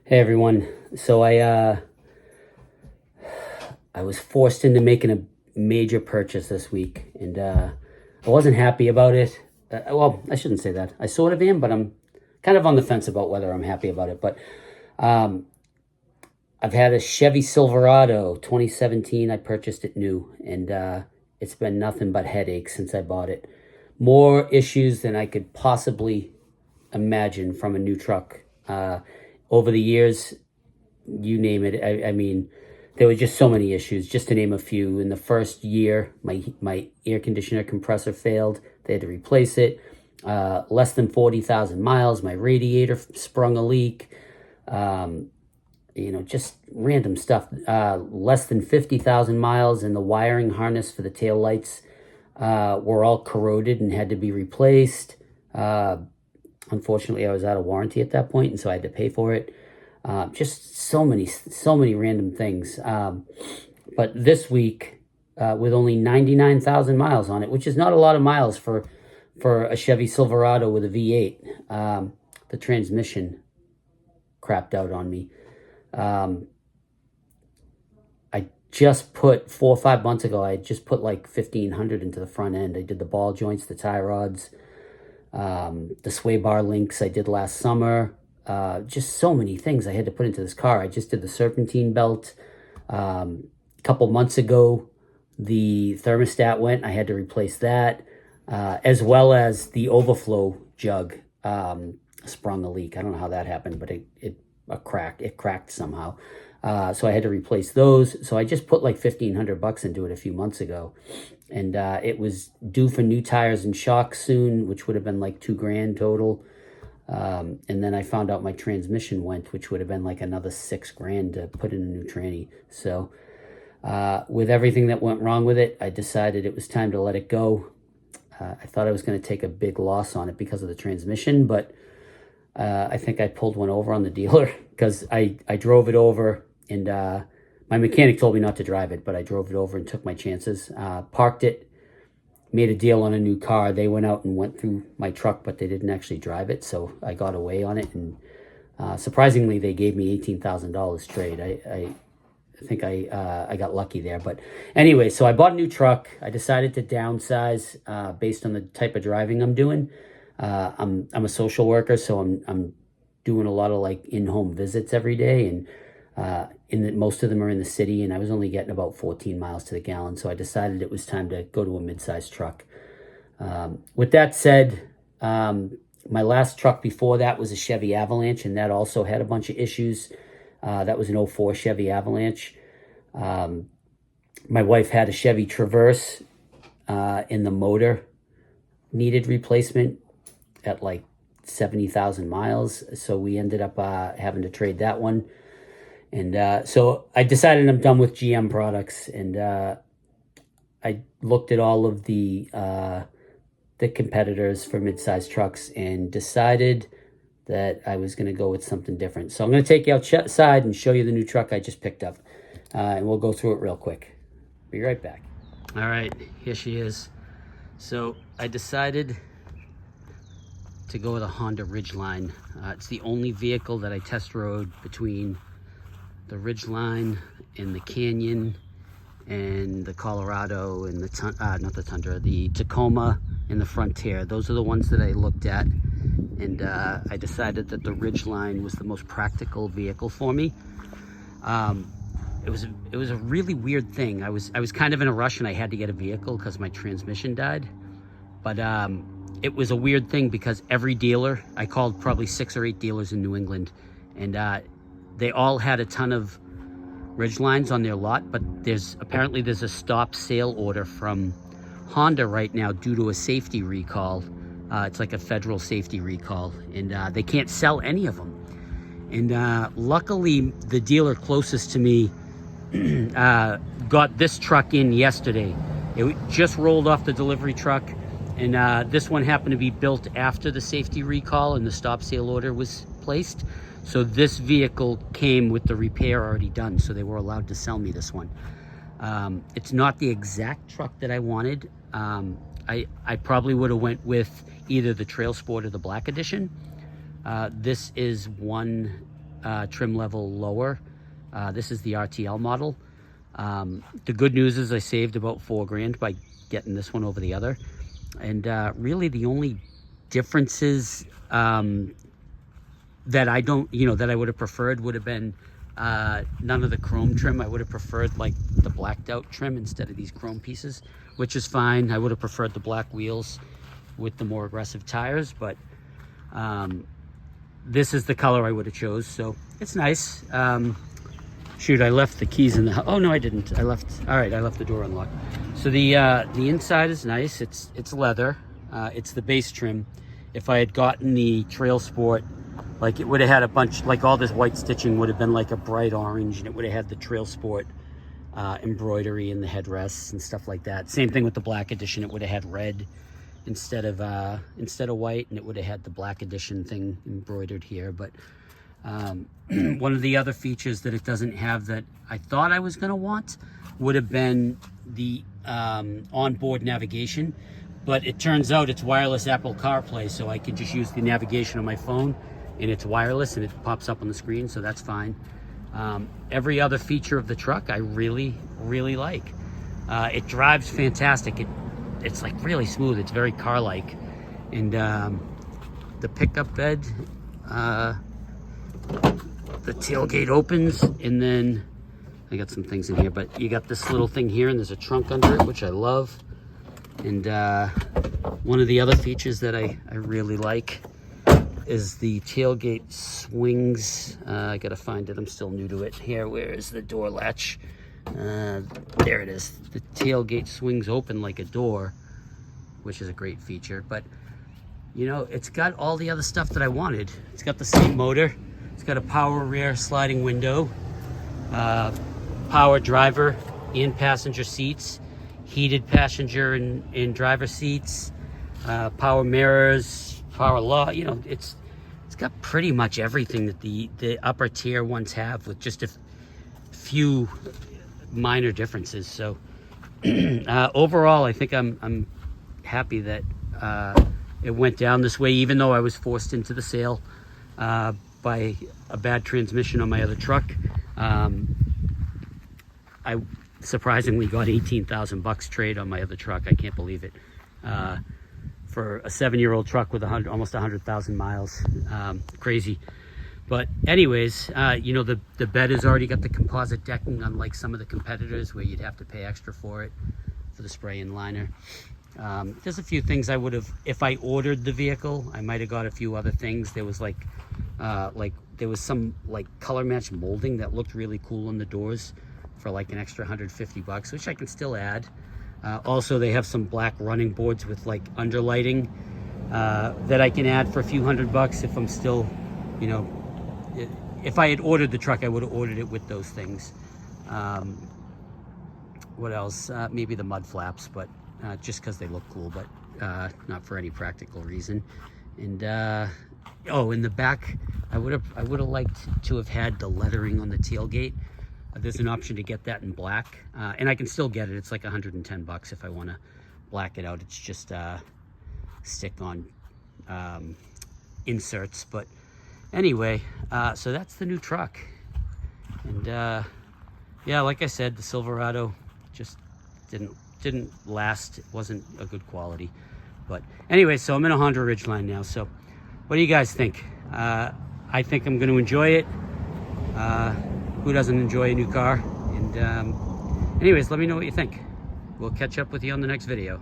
Hey everyone. I was forced into making a major purchase this week, and I wasn't happy about it. Well, I shouldn't say that. I sort of am, but I'm kind of on the fence about whether I'm happy about it. But um, I've had a Chevy Silverado 2017. I purchased it new, and it's been nothing but headaches since I bought it. More issues than I could possibly imagine from a new truck. Over the years, you name it. I mean, there were just so many issues. Just to name a few, in the first year, my air conditioner compressor failed. They had to replace it. Less than 40,000 miles, my radiator sprung a leak. Just random stuff. Less than 50,000 miles, and the wiring harness for the tail lights were all corroded and had to be replaced. Unfortunately, I was out of warranty at that point, and so I had to pay for it. Just so many random things. But this week, with only 99,000 miles on it, which is not a lot of miles for a Chevy Silverado with a V8, the transmission crapped out on me. I just put 4 or 5 months ago, I just put like 1,500 into the front end. I did the ball joints, the tie rods, the sway bar links I did last summer. Just so many things I had to put into this car. I just did the serpentine belt. A couple months ago, the thermostat went. I had to replace that, as well as the overflow jug sprung a leak. I don't know how that happened, but it cracked somehow. So I had to replace those. So I just put like $1,500 into it a few months ago, and it was due for new tires and shocks soon, which would have been like $2,000 total. And then I found out my transmission went, which would have been like another $6,000 to put in a new tranny. So with everything that went wrong with it, I decided it was time to let it go. I thought I was going to take a big loss on it because of the transmission, but I think I pulled one over on the dealer because I drove it over, and my mechanic told me not to drive it, but I drove it over and took my chances. Parked it, made a deal on a new car. They went out and went through my truck, but they didn't actually drive it, so I got away on it. And surprisingly, they gave me $18,000 trade. I think I got lucky there. But anyway, so I bought a new truck. I decided to downsize based on the type of driving I'm doing. I'm a social worker, so I'm doing a lot of like in-home visits every day, and most of them are in the city, and I was only getting about 14 miles to the gallon, so I decided it was time to go to a mid-sized truck. With that said, my last truck before that was a Chevy Avalanche, and that also had a bunch of issues. That was an '04 Chevy Avalanche. My wife had a Chevy Traverse, and the motor needed replacement at like 70,000 miles, so we ended up having to trade that one. And so I decided I'm done with GM products, and I looked at all of the competitors for mid-sized trucks and decided that I was going to go with something different. So I'm going to take you outside and show you the new truck I just picked up, and we'll go through it real quick. Be right back. All right, here she is. So I decided to go with a Honda Ridgeline. It's the only vehicle that I test rode between the Ridgeline and the Canyon and the Colorado and the Tacoma and the Frontier. Those are the ones that I looked at, and I decided that the Ridgeline was the most practical vehicle for me. It was a really weird thing. I was kind of in a rush, and I had to get a vehicle because my transmission died. But it was a weird thing because every dealer, I called probably 6 or 8 dealers in New England, and they all had a ton of Ridgelines on their lot, but apparently there's a stop sale order from Honda right now due to a safety recall. It's like a federal safety recall, and they can't sell any of them. And luckily, the dealer closest to me got this truck in yesterday. It just rolled off the delivery truck, and this one happened to be built after the safety recall and the stop sale order was placed. So this vehicle came with the repair already done, so they were allowed to sell me this one. It's not the exact truck that I wanted. I probably would have went with either the Trail Sport or the Black Edition. This is one trim level lower. This is the RTL model. The good news is I saved about $4,000 by getting this one over the other. And really the only differences that I don't, that I would have preferred would have been none of the chrome trim. I would have preferred like the blacked out trim instead of these chrome pieces, which is fine. I would have preferred the black wheels with the more aggressive tires, but this is the color I would have chose, so it's nice. Shoot, I left the keys in the house. Oh no, I didn't. I left the door unlocked. So the inside is nice. It's leather. It's the base trim. If I had gotten the Trail Sport, like, it would have had a bunch, like all this white stitching would have been like a bright orange, and it would have had the Trail Sport embroidery in the headrests and stuff like that. Same thing with the black edition. It would have had red instead of white, and it would have had the black edition thing embroidered here. But one of the other features that it doesn't have that I thought I was going to want would have been the onboard navigation, but it turns out it's wireless Apple CarPlay, so I can just use the navigation on my phone, and it's wireless and it pops up on the screen, so that's fine. Every other feature of the truck I really like. It drives fantastic. It's like really smooth. It's very car-like. And the pickup bed, the tailgate opens, and then I got some things in here, but you got this little thing here, and there's a trunk under it, which I love. And one of the other features that I really like is the tailgate swings. I gotta find it. I'm still new to it. Here, where is the door latch? There it is. The tailgate swings open like a door, which is a great feature. But it's got all the other stuff that I wanted. It's got the same motor. It's got a power rear sliding window, power driver and passenger seats, heated passenger and driver seats, power mirrors, power lock. It's got pretty much everything that the upper tier ones have, with just a few minor differences. So overall, I think I'm happy that it went down this way, even though I was forced into the sale by a bad transmission on my other truck. I surprisingly got $18,000 trade on my other truck. I can't believe it. For a 7-year-old truck with almost 100,000 miles. Crazy. But anyways, the bed has already got the composite decking, unlike some of the competitors where you'd have to pay extra for it, for the spray and liner. There's a few things I would have, if I ordered the vehicle, I might have got a few other things. There was there was some color match molding that looked really cool on the doors for like an extra $150, which I can still add. Also, they have some black running boards with underlighting that I can add for a few $100 if I'm still, if I had ordered the truck, I would have ordered it with those things. What else? Maybe the mud flaps, but just because they look cool, but not for any practical reason. And in the back, I would have liked to have had the lettering on the tailgate. There's an option to get that in black, and I can still get it. It's like $110 if I want to black it out. It's just stick-on inserts. But anyway, so that's the new truck. And yeah, like I said, the Silverado just didn't last. It wasn't a good quality. But anyway, so I'm in a Honda Ridgeline now. So what do you guys think? I think I'm going to enjoy it. Who doesn't enjoy a new car? And anyways, let me know what you think. We'll catch up with you on the next video.